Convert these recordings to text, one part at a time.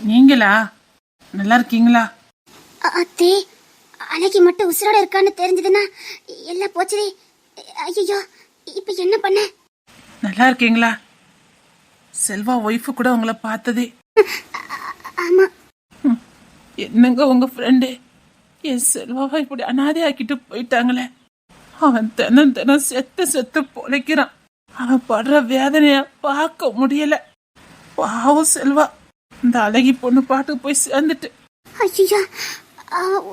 நீங்களா? நல்லா இருக்கீங்களா? அத்தே, அழகி மட்டும் உசுரோட இருக்கான்னு தெரிஞ்சதுன்னா எல்லாம் போச்சுதே. ஐயோ, இப்ப என்ன பண்ண? நல்லா இருக்கீங்களா? செல்வா ஒய்ஃபு கூட உங்களை பார்த்ததே. ஆமா. என்னங்க உங்க ஃப்ரெண்டு என் செல்வாவை இப்படி அனாதையாக்கிட்டு போயிட்டாங்களே. அவன் தினம் தினம் செத்து செத்து பொழைக்கிறான். அவன் படுற வேதனைய பார்க்க முடியல. பாவம் செல்வா, இந்த அழகி பொண்ணு பாட்டுக்கு போய் சேர்ந்துட்டு. ஐயோ,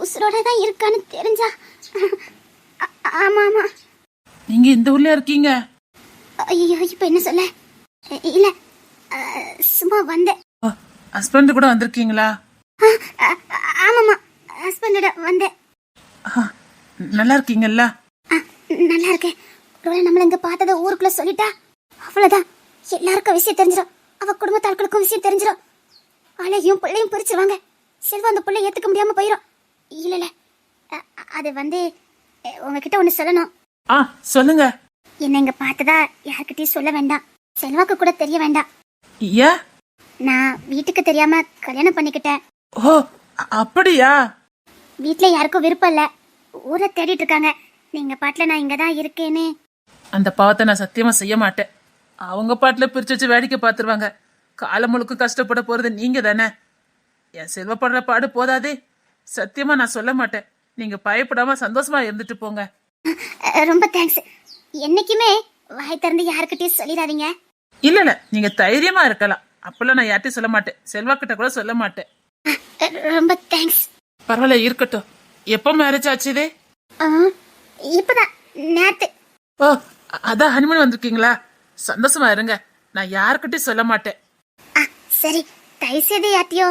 உசுரோட தான் இருக்கான்னு தெரிஞ்சா. ஆமா ஆமா. நீங்க இந்த ஊர்ல இருக்கீங்க? ஐயோ, இப்ப என்ன சொல்ல? இல்ல, சும்மா வந்தேன். ஹஸ்பண்ட் கூட வந்திருக்கீங்களா? ஆமாமா, ஹஸ்பண்டோட வந்தேன். நல்லா இருக்கீங்கல்ல? நல்லா இருக்கேன். ஒருவேளை நம்மள இங்க பார்த்தத ஊருக்குள்ள சொல்லிட்டா அவ்வளவுதான், எல்லாருக்கும் விஷயம் தெரிஞ்சிடும். அவ குடும்பத்தாட்களுக்கும் விஷயம் தெரிஞ்சிடும். அழகியும் பிள்ளையும் பிரிச்சிருவாங்க. செல்வா அந்த பிள்ளை ஏத்துக்க முடியாம போயிடும். இல்ல இல்ல, அது உங்ககிட்ட ஒண்ணு சொல்லணும். சொல்லுங்க. என்ன இங்க பார்த்ததா யார்கிட்டயும் சொல்ல வேண்டாம். செல்வாக்கு கூட தெரிய வேண்டாம். ஏன்? நான் வீட்டுக்கு தெரியாம கல்யாணம் பண்ணிக்கிட்டேன். ஓ, அப்படியா? வீட்டுல யாருக்கும் விருப்பம் இல்ல, ஊரை தேடிட்டு இருக்காங்க. நீங்க பாட்டுல நான் இங்கதான் இருக்கேன்னு. அந்த பாவத்தை நான் சத்தியமா செய்ய மாட்டேன். அவங்க பாட்டுல பிரிச்சு வச்சு வேடிக்கை பார்த்துருவாங்க. காலம் முழுக்க கஷ்டப்பட போறது நீங்க தானே. என் செல்வப்படுற பாடு போதாதே. சத்தியமா நான் சொல்ல மாட்டேன். நீங்க பயப்படாம சந்தோஷமா இருந்துட்டு போங்க. ரொம்ப தேங்க்ஸ். என்னைக்குமே வாய் திறந்து யாருக்கிட்டயும் சொல்லிடாதீங்க. இல்ல இல்ல, நீங்க தைரியமா இருக்கலாம். அப்பெல்லாம் நான் யார்ட்டையும் சொல்ல மாட்டேன். செல்வா கிட்ட கூட சொல்ல மாட்டேன். ரொம்ப தேங்க்ஸ். பரவாயில்ல, இருக்கட்டும். எப்போ மேரேஜ் ஆச்சுதே? இப்பதான், நேத்து. ஓ, அதான் ஹனிமூன் வந்திருக்கீங்களா? சந்தோஷமா இருங்க. நான் யாருக்கிட்டையும் சொல்ல மாட்டேன். சரி, தயவு செய்து யார்ட்டையோ.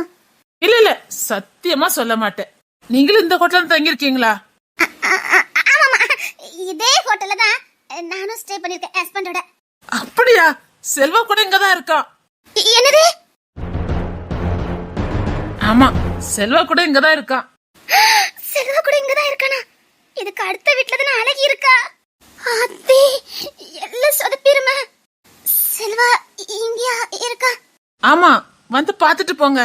இல்ல இல்ல, சத்தியமா சொல்ல மாட்டேன். நீங்களும் இந்த ஹோட்டல்ல தங்கியிருக்கீங்களா? ஆமாமா, இதே ஹோட்டல்ல தான் நானும் ஸ்டே பண்ணிருக்கேன் ஹஸ்பண்டோட. அப்படியா? செல்வா கூட இங்கதான் இருக்கான். என்னது? ஆமா, செல்வா கூட இங்கதான் இருக்கான். செல்வா கூட இங்கதான் இருக்கானா? இதுக்கு அடுத்த வீட்ல தான் அழகி இருக்கா. அத்தே, எல்லாம் சொதப்பிருமே. செல்வா இங்கயா இருக்கா? ஆமா, வந்து பாத்துட்டு போங்க.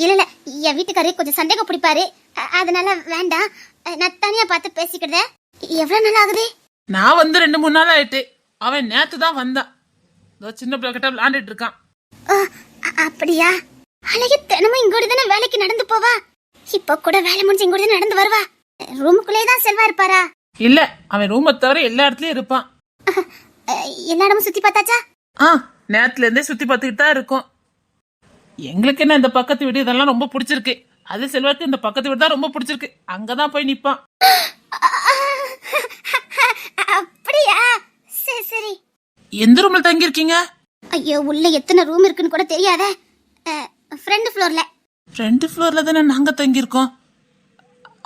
இல்ல இல்ல, என் வீட்டுக்காரே கொஞ்சம் சந்தேகம் பிடிப்பாரு. அதனால வேண்டாம், நான் தனியா பார்த்து பேசிக்கிறேன். எவ்வளவு நாள் ஆகுது? நான் வந்து 2-3 நாள் ஆயிட்டு. அவன் நேத்து தான் வந்தான். சின்ன பிள்ளை கிட்ட விளையாண்டுட்டு இருக்கான். அப்படியா? அழகி தினமும் இங்கோடி தானே வேலைக்கு நடந்து போவா. இப்ப கூட வேலை முடிஞ்சு இங்கோடி தான் நடந்து வருவா. ரூமுக்குள்ளே தான் செல்வா இருப்பாரா? இல்ல, அவன் ரூமை தவிர எல்லா இடத்துலயும் இருப்பான். எல்லா இடமும் சுத்தி பார்த்தாச்சா? நேரத்துல இருந்தே சுத்தி பார்த்துக்கிட்டு தான் இருக்கும். எங்களுக்கு என்ன, இந்த பக்கத்து வீடு இதெல்லாம் ரொம்ப பிடிச்சிருக்கு. அது செல்வாக்கு இந்த பக்கத்து வீடு தான் ரொம்ப பிடிச்சிருக்கு. அங்கதான் போய் நிப்பான். அப்படியா? சரி சரி. எந்த ரூம்ல தங்கி இருக்கீங்க? ஐயோ, உள்ள எத்தனை ரூம் இருக்குன்னு கூட தெரியாத. ஃப்ரண்ட் ஃப்ளோர்ல. ஃப்ரண்ட் ஃப்ளோர்ல தானே நாங்க தங்கி இருக்கோம்.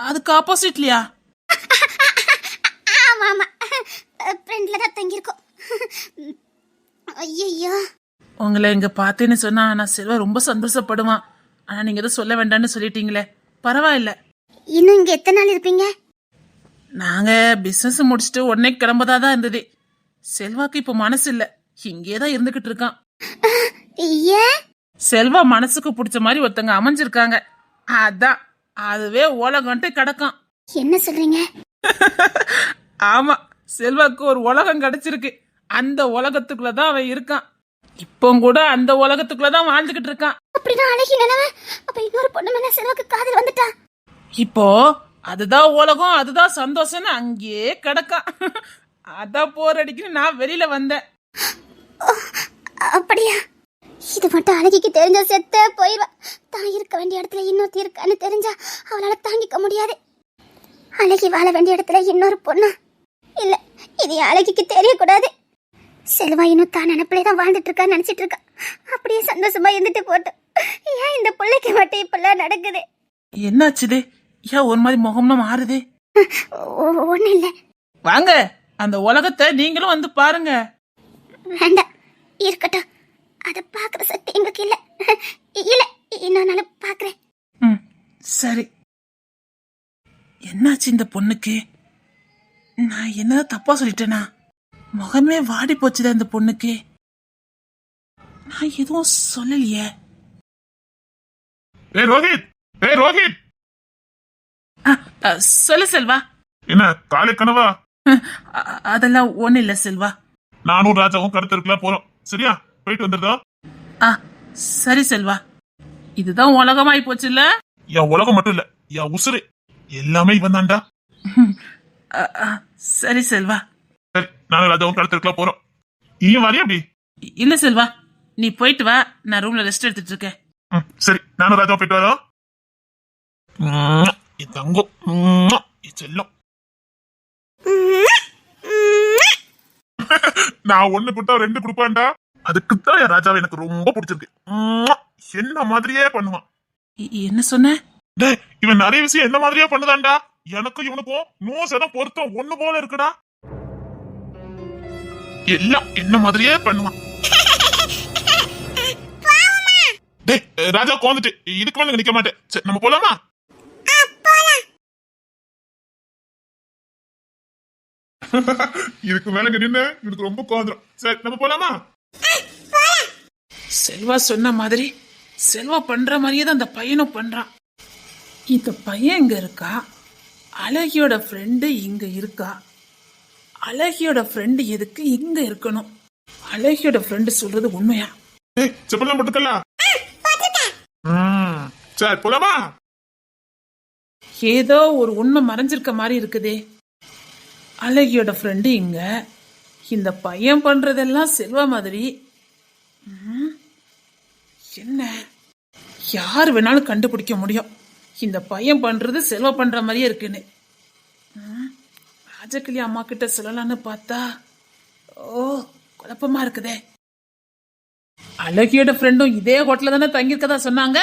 அதுக்கு ஆப்போசிட்லயா? ஆமா ஆமா, ஃப்ரண்ட்ல தான் தங்கி இருக்கோம். ஐயோ, உங்களை இங்க பார்த்தேன்னு சொன்னா நான் செல்வா ரொம்ப சந்தோஷப்படுவான். ஆனா நீங்க எதுவும் சொல்ல வேண்டாம்னு சொல்லிட்டீங்களே. பரவாயில்ல. இன்னும் இங்க எத்தனை நாள் இருப்பீங்க? நாங்க பிசினஸ் முடிச்சுட்டு உடனே கிளம்பதாதான் இருந்தது. செல்வாக்கு இப்ப மனசு இல்ல, இங்கேதான் இருந்துகிட்டு இருக்கான். ஏன்? செல்வா மனசுக்கு பிடிச்ச மாதிரி ஒருத்தங்க அமைஞ்சிருக்காங்க. அதான் அதுவே உலகம்ட்டு கிடக்கும். என்ன சொல்றீங்க? ஆமா, செல்வாக்கு ஒரு உலகம் கிடைச்சிருக்கு. அந்த உலகத்துக்குள்ளதான் அவன் இருக்கான். இப்போ கூட அந்த உலகத்துக்குள்ளதான் வாழ்ந்துகிட்டு இருக்கான். அப்படின்னா அழகி நினைவ அப்ப இன்னொரு பொண்ணு மேல செல்வாக்கு காதல் வந்துட்டா. இப்போ அதுதான் உலகம், அதுதான் சந்தோஷம்னு அங்கேயே கிடக்கான். அதான் போர் அடிக்குன்னு நான் வெளியில வந்தேன். அப்படியா? இது மட்டும் அழகிக்கு தெரிஞ்ச செத்த போயிடுவா. தான் இருக்க வேண்டிய இடத்துல இன்னொருத்தி இருக்கான்னு தெரிஞ்சா அவளால தாங்கிக்க முடியாது. அழகி வாழ வேண்டிய இடத்துல இன்னொரு பொண்ணா? இல்ல, இது அழகிக்கு தெரியக்கூடாது. செல்வா இன்னும் தான் நினைப்பிலே தான் வாழ்ந்துட்டு இருக்கா நினைச்சிட்டு இருக்கா. அப்படியே சந்தோஷமா இருந்துட்டு போட்டோம். ஏன் இந்த பிள்ளைக்கு மட்டும் இப்பெல்லாம் நடக்குது? என்னாச்சுது? ஏன் ஒரு மாதிரி முகம்னா மாறுது? ஒண்ணு இல்ல. வாங்க, அந்த உலகத்தை நீங்களும் வந்து பாருங்க. வேண்டாம், இருக்கட்டும். அத பாக்குற சக்தி எங்களுக்கு இல்ல. இல்ல, இன்னொரு நாள் பாக்குறேன். சரி. என்னாச்சு இந்த பொண்ணுக்கு? நான் என்னதான் தப்பா சொல்லிட்டேனா? முகமே வாடி போச்சுதான் இந்த பொண்ணுக்கு. நான் எதுவும் சொல்லலையே. ஏய் ரோஹித், ஏய் ரோஹித், சொல்லு செல்வா. என்ன காலை கனவா? அதெல்லாம் ஒண்ணு இல்ல செல்வா. நானும் ராஜாவும் கடத்தருக்குலாம் போறோம். சரியா, போயிட்டு வந்துருதா? சரி செல்வா. இதுதான் உலகமாய் போச்சு இல்ல? என் உலகம் மட்டும் இல்ல, என் உசுறு எல்லாமே இவன் தான்டா. சரி செல்வா. சரி, நானும் ராஜாவும் கடத்தருக்குலாம் போறோம். நீயும் வரையா அப்படி? இல்ல செல்வா, நீ போயிட்டு வா, நான் ரூம்ல ரெஸ்ட் எடுத்துட்டு இருக்கேன். சரி, நானும் ராஜாவும் போயிட்டு வரோம். என் தங்கம், என் செல்லம். நான் ஒண்ணு கொடுத்தா ரெண்டு கொடுப்பான்டா. அதுக்குத்தான் என் ராஜாவை எனக்கு ரொம்ப பிடிச்சிருக்கு. என்ன மாதிரியே பண்ணுவான். என்ன சொன்ன? டேய், இவன் நிறைய விஷயம் என்ன மாதிரியே பண்ணுதான்டா. எனக்கும் இவனுக்கும் 100% பொருத்தம் ஒண்ணு போல இருக்குடா. எல்லாம் என்ன மாதிரியே பண்ணுவான். டேய், ராஜா கோந்துட்டு இதுக்கு மேல நிக்க மாட்டேன். சரி, நம்ம போலாமா? இதுக்கு மேல நின்னு எனக்கு ரொம்ப கோந்துரும். சரி, நம்ம போலாமா? செல்வா சொன்ன மாதிரி செல்வா பண்ற மாதிரியே தான் அந்த பையனும் பண்றான். இந்த பையன் இங்க இருக்கா, அழகியோட ஃப்ரெண்டு இங்க இருக்கா. அழகியோட ஃப்ரெண்டு எதுக்கு இங்க இருக்கணும்? அழகியோட ஃப்ரெண்டு சொல்றது உண்மையா? ஏய், செப்பலாம் போட்டுக்கலாம். சரி, போலாமா? ஏதோ ஒரு உண்மை மறைஞ்சிருக்க மாதிரி இருக்குதே. அழகியோட ஃப்ரெண்டு இங்க, இந்த பையன் பண்றதெல்லாம் செல்வா மாதிரி. என்ன, யார் வேணாலும் கண்டுபிடிக்க முடியும் இந்த பையன் பண்றது செல்வா பண்ற மாதிரியே இருக்குன்னு. ராஜகிளி அம்மா கிட்ட சொல்லலான்னு பார்த்தா குழப்பமா இருக்குதே. அழகியோட ஃப்ரெண்டும் இதே ஹோட்டல்ல தானே தங்கியிருக்கதா சொன்னாங்க.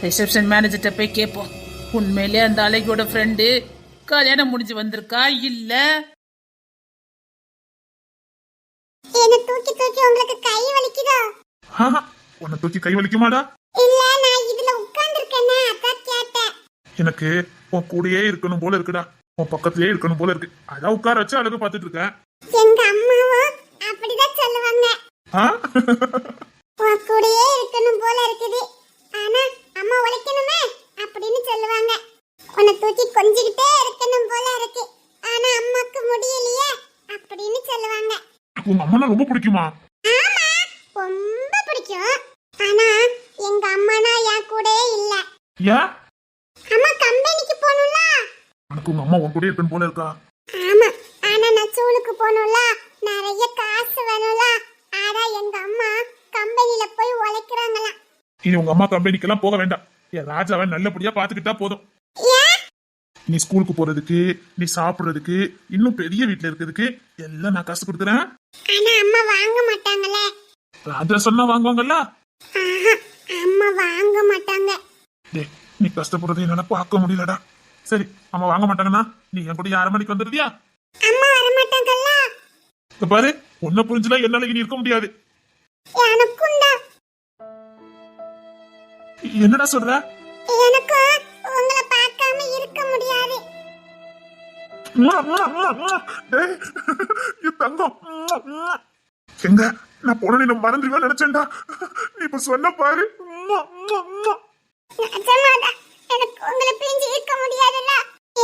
ரிசப்ஷன் மேனேஜர்கிட்ட போய் கேட்போம், உண்மையிலே அந்த அழகியோட ஃப்ரெண்டு கல்யாணம் முடிஞ்சு வந்திருக்கா இல்ல? என்ன தூக்கி தூக்கி உங்களுக்கு கை வலிக்குதா? உன்னை தூக்கி கை வலிக்குமாடா? இல்ல, நான் இதுல உட்கார்ந்திருக்கேனே, அதான் கேட்டேன். எனக்கு உன் கூடயே இருக்கணும் போல இருக்குடா, உன் பக்கத்திலேயே இருக்கணும் போல இருக்கு. அதான் உட்கார வச்சு அழகு பார்த்துட்டு இருக்கேன். எங்க அம்மாவும் அப்படிதான் சொல்லுவாங்க, உன் கூடயே இருக்கணும் போல இருக்குது, ஆனா அம்மா உழைக்கணுமே அப்படின்னு சொல்லுவாங்க. உன்னை தூக்கி கொஞ்சிக்கிட்டே இருக்கணும் போல இருக்கு, ஆனா அம்மாக்கு முடியலையே அப்படின்னு சொல்லுவாங்க. உங்க அம்மா ரொம்ப பிடிக்குமா? ஆமா, ரொம்ப பிடிக்கும். ஆனா எங்க அம்மானா என் கூடயே இல்ல. ஏன்? அம்மா கம்பெனிக்கு போணும்ல. உனக்கு உங்க அம்மா உன் கூட இருக்கணும் போல இருக்கா? ஆமா, ஆனா நான் ஸ்கூலுக்கு போணும்ல, நிறைய காசு வேணும்ல, ஆனா எங்க அம்மா கம்பெனில போய் உழைக்கிறாங்களாம். இனி உங்க அம்மா கம்பெனிக்கெல்லாம் போக வேண்டாம், என் ராஜாவை நல்லபடியா பாத்துக்கிட்டா போதும். நீ ஸ்கூலுக்கு போறதுக்கு, நீ சாப்பிடுறதுக்கு, இன்னும் பெரிய வீட்டுல இருக்கிறதுக்கு எல்லாம் நான் காசு கொடுக்குறேன். ஆனா அம்மா வாங்க மாட்டாங்களே. ராஜா சொன்னா வாங்குவாங்கல்ல? அம்மா வாங்க மாட்டாங்க. டேய், நீ கஷ்டப்படுறதை என்னால பார்க்க முடியலடா. சரி, அம்மா வாங்க மாட்டாங்கன்னா நீ என் கூட 6 மணிக்கு வந்துருதியா? அம்மா வர மாட்டாங்கல்ல. இப்ப பாரு, உன்னை புரிஞ்சுலாம் என்னால இனி இருக்க முடியாது. எனக்குண்டா. என்னடா சொல்ற? எனக்கு உங்களை பார்க்காம இருக்க முடியாது. டேய், என் தங்கம். எங்க நான் போன நீ மறந்துடுவேன் நினைச்சேன்டா. நீ இப்ப சொன்ன பாரு. நிஜமாடா, எனக்கு உங்களை பிரிஞ்சு இருக்க முடியாதுல்ல.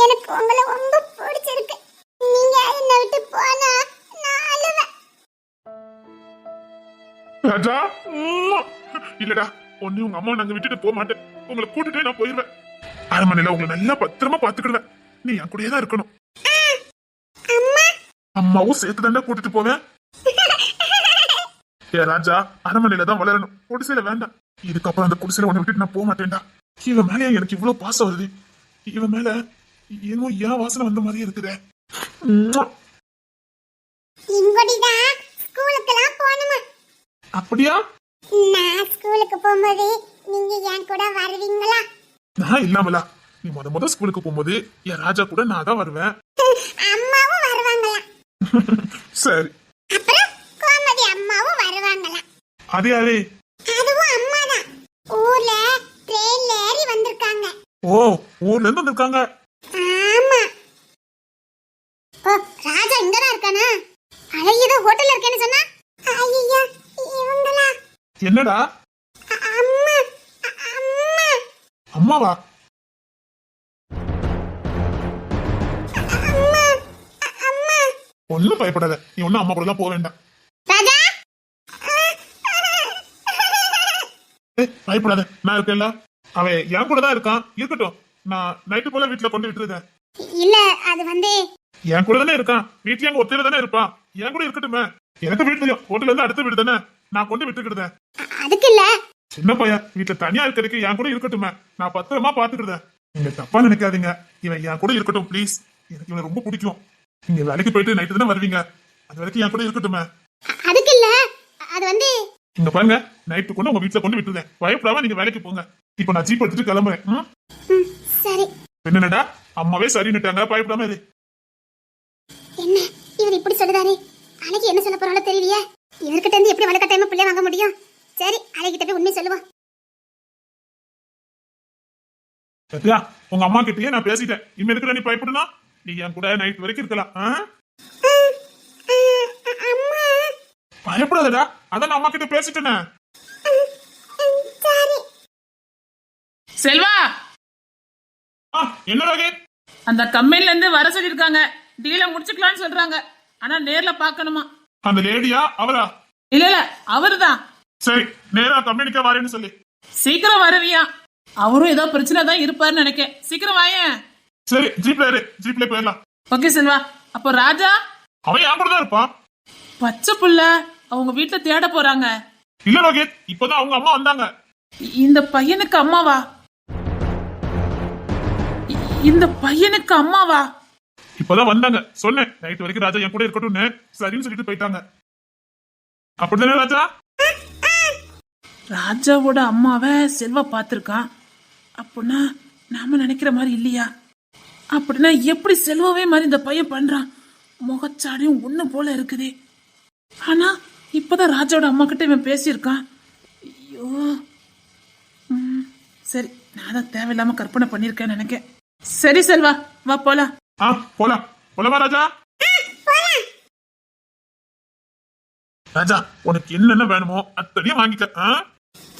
எனக்கு உங்களை ரொம்ப பிடிச்சிருக்கு. நீங்க என்னை விட்டு போனா நான் அழுவேன். ராஜா, இல்லடா, ஒண்ணு உங்க அம்மா நாங்க விட்டுட்டு போக மாட்டேன், உங்களை கூட்டிட்டே நான் போயிருவேன். அரண்மனையில உங்களை நல்லா பத்திரமா பாத்துக்கிடுவேன். நீ என் கூடயே தான் இருக்கணும். அம்மாவும் சேர்த்து தாண்டா கூட்டிட்டு போவேன். ஏ ராஜா, அரண்மனையில தான் வளரணும், குடிசையில வேண்டாம். இதுக்கப்புறம் அந்த குடிசையில உன்னை விட்டுட்டு நான் போக மாட்டேன்டா. இவன் மேல எனக்கு இவ்வளவு பாசம் வருது, இவன் மேல ஏனோ ஏன் வாசனை வந்த மாதிரி இருக்குதே. அப்படியா? நான் ஸ்கூலுக்கு போகும்போது நீங்க என் கூட வருவீங்களா? நான் இல்லாமலா? நீ முத ஸ்கூலுக்கு போகும்போது என் ராஜா கூட நான் தான் வருவேன். அம்மாவும் வருவாங்களா? சரி. அப்புறம் கோமதி அம்மாவும் வருவாங்களா? அது யாரு? அதுவும் அம்மாதான். ஊர்ல ட்ரெயின்ல ஏறி வந்திருக்காங்க. ஓ, ஊர்ல இருந்து வந்திருக்காங்க. ஆமா. ஓ, ராஜா இங்கதான் இருக்கானா? அழகியதோ ஹோட்டல்ல இருக்கேன்னு சொன்னா. ஐயா, இவங்களா? என்னடா? அம்மா அம்மாவா? ஒண்ணும் பயப்படாத, நீ ஒன்னும் அம்மா கூட எல்லாம் போக வேண்டாம். ராஜா பயப்படாத, நான் இருக்கேன்ல. அவன் என் கூட தான் இருக்கான், இருக்கட்டும். நான் நைட்டு போல வீட்டுல கொண்டு விட்டுருந்தேன். இல்ல அது வந்து என் கூட தானே இருக்கான், வீட்டுல எங்க ஒத்தையில தானே இருப்பான், என் கூட இருக்கட்டுமே. எனக்கு வீடு தெரியும், ஹோட்டல்ல இருந்து அடுத்த வீடு தானே, நான் கொண்டு விட்டுக்கிட்டேன். அதுக்கு இல்ல, சின்ன பையன் வீட்டுல தனியா இருக்கிறதுக்கு என் கூட இருக்கட்டுமே, நான் பத்திரமா பாத்துக்கிட்டேன். நீங்க தப்பா நினைக்காதீங்க, இவன் என் கூட இருக்கட்டும் ப்ளீஸ். எனக்கு இவனை ரொம்ப பிடிக்கும். நீங்க வேலைக்கு போயிட்டு நைட்டு தானே வருவீங்க, அது வரைக்கும் என் கூட இருக்கட்டுமே. அதுக்கு இல்ல, அது வந்து இங்க பாருங்க, நைட்டு கொண்டு உங்க வீட்டுல கொண்டு விட்டுருந்தேன், பயப்படாம நீங்க வேலைக்கு போங்க. இப்போ நான் ஜீப் எடுத்துட்டு கிளம்புறேன். சரி. என்னடா அம்மாவே சரின்னுட்டாங்க, பயப்படாம இரு. என்ன இவர் இப்படி சொல்லுதாரு? அன்னைக்கு என்ன சொல்ல போறாளோ தெரியலையே. இவர்கிட்ட இருந்து எப்படி வழக்கட்டாயமா பிள்ளை வாங்க முடியும்? சரி, அலைகிட்ட போய் உண்மை சொல்லுவான். சத்யா, உங்க அம்மா கிட்டயே நான் பேசிட்டேன், இனிமே இருக்கிற நீ பயப்படணும். நீ என் கூட நைட் வரைக்கும் இருக்கலாம். பயப்படாதடா, அதான் நான் அம்மா கிட்ட பேசிட்டேனே. செல்வா, என்ன ராகே? அந்த கம்பெனில இருந்து வர சொல்லிருக்காங்க, டீல முடிச்சுக்கலாம்னு சொல்றாங்க. ஆனா நேர்ல பாக்கணுமா? அந்த லேடியா அவரா? இல்ல இல்ல, அவருதான். சரி, நேரா கம்பெனிக்கா வரேன்னு சொல்லி. சீக்கிரம் வருவியா? அவரும் ஏதோ பிரச்சனை தான் இருப்பாருன்னு நினைக்கேன். சீக்கிரம் வாயேன். சரி, ஜீப்ல போயிடலாம். ஓகே செல்வா. அப்போ ராஜா அவன் என் கூட தான் இருப்பான். பச்சை புள்ள அவங்க வீட்டுல தேட போறாங்க. இல்ல ரோஹித், இப்பதான் அவங்க அம்மா வந்தாங்க. இந்த பையனுக்கு அம்மாவா? இந்த பையனுக்கு அம்மாவா? இப்பதான் வந்தாங்க, சொன்னேன் நைட் வரைக்கும் ராஜா என் கூட இருக்கட்டும்னு. சரின்னு சொல்லிட்டு போயிட்டாங்க. அப்படிதானே ராஜா? ராஜாவோட அம்மாவை செல்வா பார்த்திருக்கான். அப்படின்னா நாம நினைக்கிற மாதிரி இல்லையா? அப்படின்னா எப்படி செல்வாவே மாதிரி இந்த பையன் பண்றான்? முகச்சாடியும் ஒண்ணு போல இருக்குது. ஆனா இப்பதான் ராஜாவோட அம்மா கிட்ட இவன் பேசியிருக்கான். ஐயோ, சரி, நான் தான் தேவையில்லாம கற்பனை பண்ணிருக்கேன்னு நினைக்கேன். சரி செல்வா, வா போலாம். போலாமா ராஜா? ராஜா, உனக்கு என்னென்ன வேணுமோ அத்தனையும் வாங்கிக்க.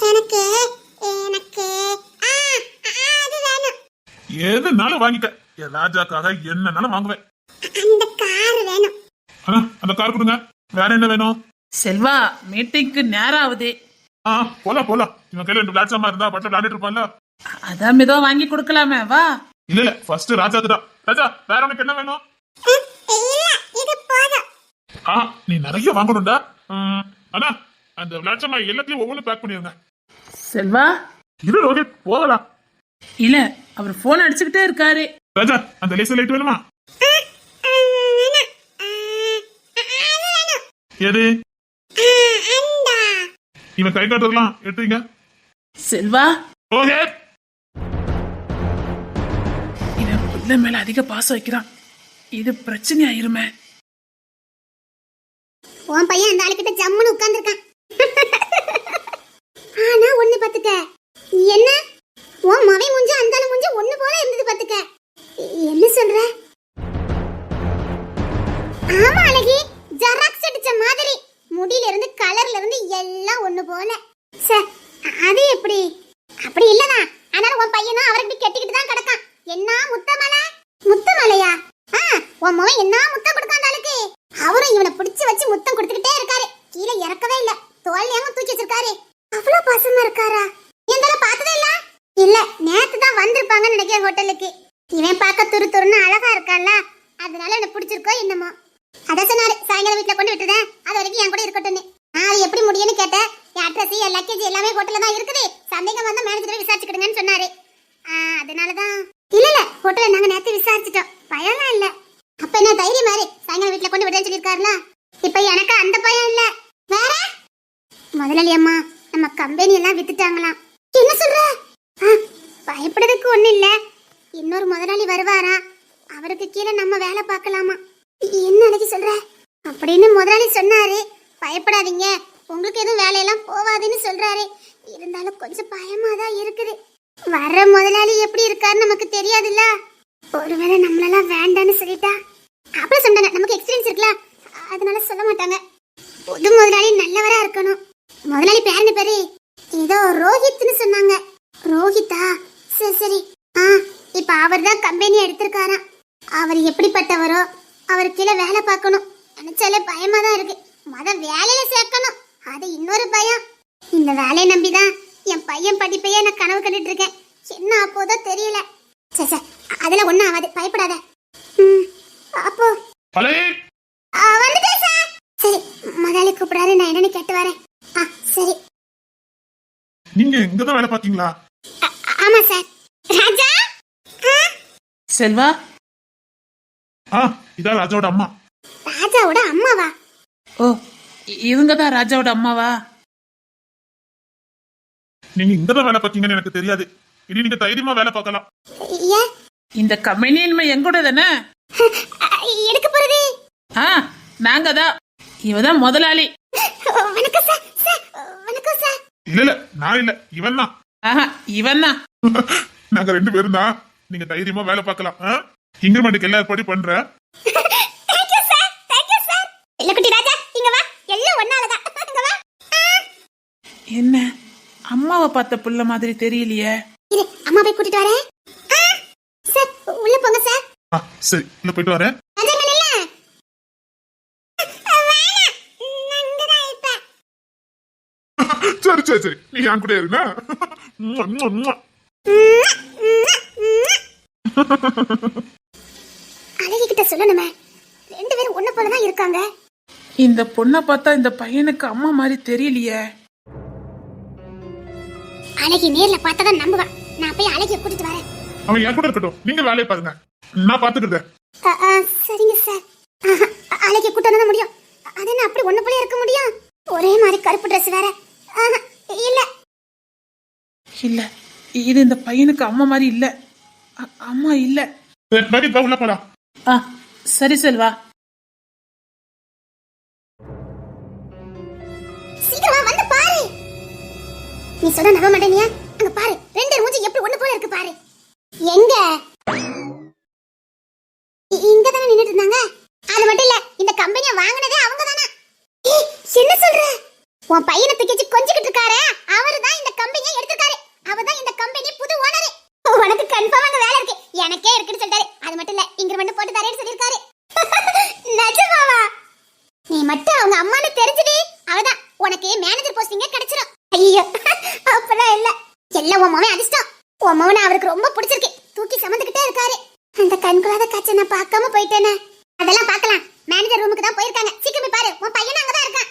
எனக்கு எனக்கு அது வேணும். எதுனாலும் வாங்கிக்க, என் ராஜாக்காக என்னன்னாலும் வாங்குவேன். அந்த கார் வேணும். அந்த கார் கொடுங்க. வேற என்ன வேணும்? செல்வா, மீட்டிங்க்கு நேரம் ஆகுது. போலாம். இவன் கையில 2 பிளாட்ஸாமா இருந்தா பட்ல விளையாடிட்டு இருப்பான்ல. அதான் மெதுவா வாங்கி கொடுக்கலாமே, வா. இல்ல ஃபர்ஸ்ட் ராஜாக்கு தான். ராஜா, வேற உனக்கு என்ன வேணும்? இல்ல, இது போதும். நீ நிறைய வாங்கணும்டா. அண்ணா, அந்த விளையாட்சமா எல்லாத்தையும் ஒவ்வொன்றும் பேக் பண்ணிருங்க. செல்வா, இரு ரோஹித், போகலாம். இல்ல, அவர் போன் அடிச்சுக்கிட்டே இருக்காரு. ராஜா, அந்த லேசர் லைட் வேணுமா? எது? இவன் கை காட்டுறதுலாம் எடுத்துங்க. செல்வா, ரோஹித், இவன் புள்ள மேல அதிக பாசம் வைக்கிறான். இது பிரச்சனை ஆயிருமே. உன் பையன் அந்த ஆளுக்கிட்ட ஜம்முன்னு உட்கார்ந்துருக்கான். ஆனா ஒண்ணு பாத்துக்க, என்ன உன் மவன் மூஞ்சி அந்த ஆளு மூஞ்சி ஒண்ணு போல இருந்தது பாத்துக்க. என்ன சொல்ற? ஆமா அழகி, ஜெராக்ஸ் அடிச்ச மாதிரி முடியில இருந்து கலர்ல இருந்து எல்லாம் ஒண்ணு போல. அது எப்படி? அப்படி இல்லனா, ஆனா உன் பையனும் அவர்கிட்ட கெட்டிக்கிட்டு தான் கிடக்கான். என்ன முத்தமலையா? உன் மவன் என்ன முத்தம் கொடுக்கான் ஆளுக்கு. அவரும் இவனை பிடிச்சு வச்சு முத்தம் கொடுத்துக்கிட்டே இருக்காரு. கீழே இறக்கவே இல்ல, தோல்லையாங்க தூக்கி வச்சிருக்காரு. அவ்வளவு பாசமா இருக்காரா? எந்தால பார்த்ததே இல்ல. இல்ல, நேத்து தான் வந்திருப்பாங்கன்னு நினைக்கிறேன் ஹோட்டலுக்கு. இவன் பார்க்க துரு துருன்னு அழகா இருக்கான்ல, அதனால எனக்கு பிடிச்சிருக்கோ என்னமோ. அத சொன்னாரு, சாயங்காலம் வீட்டுல கொண்டு விட்டுதேன், அது வரைக்கும் என் கூட இருக்கட்டும்னு. அது எப்படி முடியும்னு கேட்டேன். என் அட்ரஸ், என் லக்கேஜ் எல்லாமே ஹோட்டல்ல தான் இருக்குது. சந்தேகம் வந்தா மேனேஜரை விசாரிச்சுக்கிடுங்கன்னு சொன்னாரு. அதனாலதான். இல்ல, ஹோட்டல்ல நாங்க நேத்து விசாரிச்சுட்டோம், பயம்லாம் இல்ல. அப்ப என்ன தைரியம் மாதிரி சாயங்காலம் வீட்டுல கொண்டு விடுறேன்னு சொல்லிருக்காருல. இப்ப எனக்கு அந்த பயம் இல்ல. வேற முதலாளி அம்மா நம்ம கம்பெனி எல்லாம் வித்துட்டாங்களாம். என்ன சொல்ற? பயப்படுறதுக்கு ஒண்ணு இல்ல. இன்னொரு முதலாளி வருவாரா, அவருக்கு கீழே நம்ம வேலை பார்க்கலாமா. என்ன அன்னைக்கு சொல்ற அப்படின்னு முதலாளி சொன்னாரு. பயப்படாதீங்க, உங்களுக்கு எதுவும் வேலையெல்லாம் போவாதுன்னு சொல்றாரு. இருந்தாலும் கொஞ்சம் பயமா தான் இருக்குது. வர்ற முதலாளி எப்படி இருக்காருன்னு நமக்கு தெரியாதுல்ல. ஒருவேளை நம்மளெல்லாம் வேண்டான்னு சொல்லிட்டா அப்புறம் சொன்னாங்க, நமக்கு எக்ஸ்பீரியன்ஸ் இருக்குல்ல, அதனால சொல்ல மாட்டாங்க. புது முதலாளி நல்லவரா இருக்கணும். முதலாளி பேரு ஏதோ ரோஹித்னு சொன்னாங்க. ரோஹித்தா? சரி சரி. இப்ப அவர் தான் கம்பெனி எடுத்திருக்காராம். அவர் எப்படிப்பட்டவரோ, அவர் கீழே வேலை பார்க்கணும் நினைச்சாலே பயமா தான் இருக்கு. வேலையில சேர்க்கணும், அது இன்னொரு பயம். இந்த வேலையை நம்பிதான் என் பையன் படிப்பையே நான் கனவு கண்டுட்டு இருக்கேன். என்ன அப்போதோ தெரியல. சரி சரி, அதெல்லாம் ஒண்ணும் ஆகாது, பயப்படாத. அப்போ வந்துட்டேன் சார். சரி, முதலாளி கூப்பிடாரு, நான் என்னன்னு கேட்டு வரேன். சரி. நீங்க இங்கதான் வேலை பாத்தீங்களா? ஆமா சார். ராஜா. செல்வா. இதான் ராஜாவோட அம்மா. ராஜாவோட அம்மாவா? ஓ, இவங்க தான் ராஜாவோட அம்மாவா? நீங்க இங்கதான் வேலை பாத்தீங்கன்னு எனக்கு தெரியாது. இனி நீங்க தைரியமா வேலை பார்க்கலாம். இந்த கம்பெனி இனிமே எங்கூட தானே எடுக்க போறது? நாங்க தான். இவதான் முதலாளி. வணக்கம் சார். வணக்கம் சார். இல்ல நான் இல்ல, இவன் தான். இவன் தான். நாங்க 2 பேரும் தான். நீங்க தைரியமா வேலை பார்க்கலாம். இன்கிரிமெண்ட்டுக்கு எல்லா ஏற்பாடு பண்றேன். Thank you sir. Thank you sir. இல்ல குட்டி ராஜா, இங்க வா. எல்லாம் ஒண்ணாலதான். இங்க வா. என்ன அம்மாவை பார்த்த புள்ள மாதிரி தெரியலையே. இரு, அம்மா போய் கூட்டிட்டு வரேன். சார் உள்ள போங்க சார். சரி, உள்ள போயிட்டு வரேன். சரி சரி சரி, நீ என் கூட இருங்க. அழகிட்ட சொல்லணுமே, 2 பேரும் ஒண்ணு போலதான் இருக்காங்க. இந்த பொண்ணை பார்த்தா இந்த பையனுக்கு அம்மா மாதிரி தெரியலையே. அழகி நேர்ல பார்த்தாதான் நம்புவேன். நான் போய் அழகிய கூட்டிட்டு வரேன். அவன் என் கூட இருக்கட்டும், நீங்க வேலையை பாருங்க, நான் பாத்துக்கிறேன். சரிங்க சார். அழகிய கூட்ட தான் முடியும். அது என்ன அப்படி ஒண்ணு போல இருக்க முடியும்? ஒரே மாதிரி கருப்பு ட்ரெஸ் வேற. இல்ல இல்ல, இது இந்த பையனுக்கு அம்மா மாதிரி இல்ல. அம்மா இல்ல. உள்ள போலாம். சரி செல்வா. சீக்கிரமா வந்து பாரு. நீ சொன்னா நம்ப மாட்டேனியா? அங்க பாரு, 2 மூஞ்சி எப்படி ஒண்ணு போல இருக்கு பாரு. எங்க? இங்க தானே நின்னுட்டு இருந்தாங்க. அது மட்டும் இல்ல, இந்த கம்பெனியை வாங்குனதே அவங்க தானா? என்ன சொல்ற? உன் பையனை தூக்கி கொஞ்சிக்கிட்டு இருக்காரு, அவர்தான் இந்த கம்பெனியை எடுத்துக்காரு. அவர்தான் இந்த கம்பெனி புது ஓனர். உனக்கு கன்ஃபார்ம் அங்க வேலை இருக்கு. எனக்கே இருக்குன்னு சொல்லிட்டாரு. அது மட்டும் இல்ல, இன்கிரிமெண்ட் போட்டு தரேன்னு சொல்லிருக்காரு. நிஜமாவா? நீ மட்டும் அவங்க அம்மான்னு தெரிஞ்சுடி, அவதான் உனக்கு மேனேஜர் போஸ்டிங்கே கிடைச்சிரும். ஐயோ, அப்பெல்லாம் இல்ல. எல்லாம் உன் மவன் அதிர்ஷ்டம். உன் மவனை அவருக்கு ரொம்ப பிடிச்சிருக்கு. தூக்கி சமந்துக்கிட்டே இருக்காரு. அந்த கண்குளாத காட்சி நான் பார்க்காம போயிட்டேனே. அதெல்லாம் பார்க்கலாம். மேனேஜர் ரூமுக்கு தான் போயிருக்காங்க. சீக்கிரம் போய் பாரு, உன் பையன் அங்கதான் இருக்கான்.